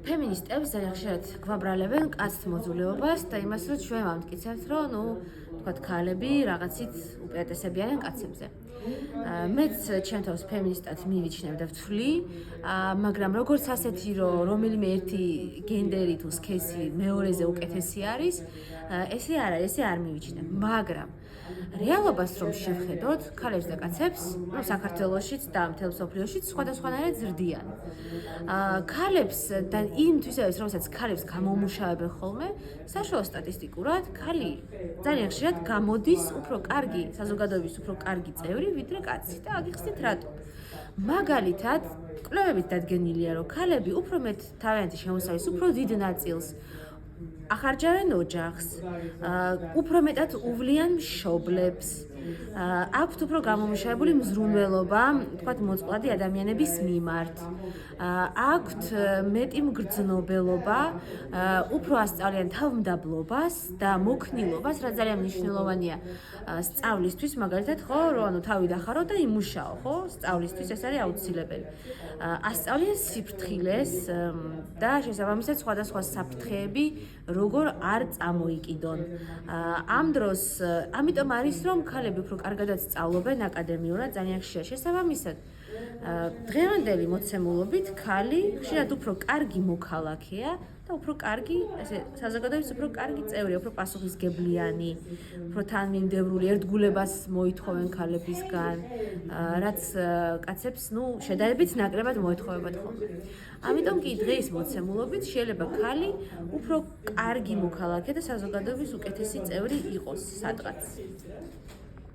ფემინისტებს ძალიან ხშირად გვაბრალებენ კაცთ მოძულეობას და იმას, რომ ჩვენ ვამტკიცებთ, რომ თქვათ ქალები რაღაცით უპირატესები არიან კაცებზე. მეც ჩემ თავს ფემინისტად მივიჩნევ და ვთვლი, მაგრამ როგორც ასეთი, რომ რომელიმე ერთი გენდერი თუ სქესი მეორეზე უკეთესი არის, ესე არ არის, ესე არ მივიჩნევ, მაგრამ რეალობას რომ შევხედოთ, ქალებს და კაცებს, საქართველოშიც და მთელ მსოფლიოშიც სხვადასხვანაირად ზრდიან. ქალებს და იმ თვისებებს, რომელსაც ქალებს გამომუშავებენ ხოლმე, საშუალო სტატისტიკურად ქალი ძალიან ხშირად გამოდის უფრო კარგი, საზოგადოების უფრო კარგი წევრი, ვიდრე კაცი და აგიხსნით რატომ. მაგალითად, კვლევებით დადგენილია, რომ ქალები უფრო მეტ თავიანთი შემოსავის უფრო დიდ ნაწილს ახარჯავენ ოჯახს, უფრო მეტად უვლიან მშობლებს, აქვთ უფრო გამომუშავებული მზრუნველობა, თქვათ მოწყვლადი ადამიანების მიმართ, აქვთ მეტი მგრძნობელობა, უფრო ასწავლიან თავმდაბლობას და მოქნილობას, რაც ძალიან მნიშვნელოვანია სწავლისთვის, მაგალითად, ხო, რომ ანუ თავი დახარო და იმუშაო, ხო, სწავლისთვის ეს არის აუცილებელი. ასწავლიან სიფრთხილეს და შესაბამისად სხვადასხვა საფრთხეები როგორ არ წამოიკიდონ. ამ დროს, ამიტომ არის, რომ ქალები უფრო კარგადაც სწავლობენ აკადემიურად, ძალიან ხშირად შესაბამისად. დღევანდელი მოცემულობით ქალი ხშირად უფრო კარგი მოქალაქეა და უფრო კარგი, ესე საზოგადოების უფრო კარგი წევრი, უფრო პასუხისგებლიანი, უფრო თანმიმდევრული ერთგულებას მოითხოვენ ქალებისგან, რაც კაცებს, შედარებით ნაკლებად მოეთხოვებათ ხოლმე. ამიტომ კი დღეს მოცემულობით შეიძლება ქალი უფრო კარგი მოქალაქე და საზოგადოების უკეთესი წევრი იყოს სადღაც.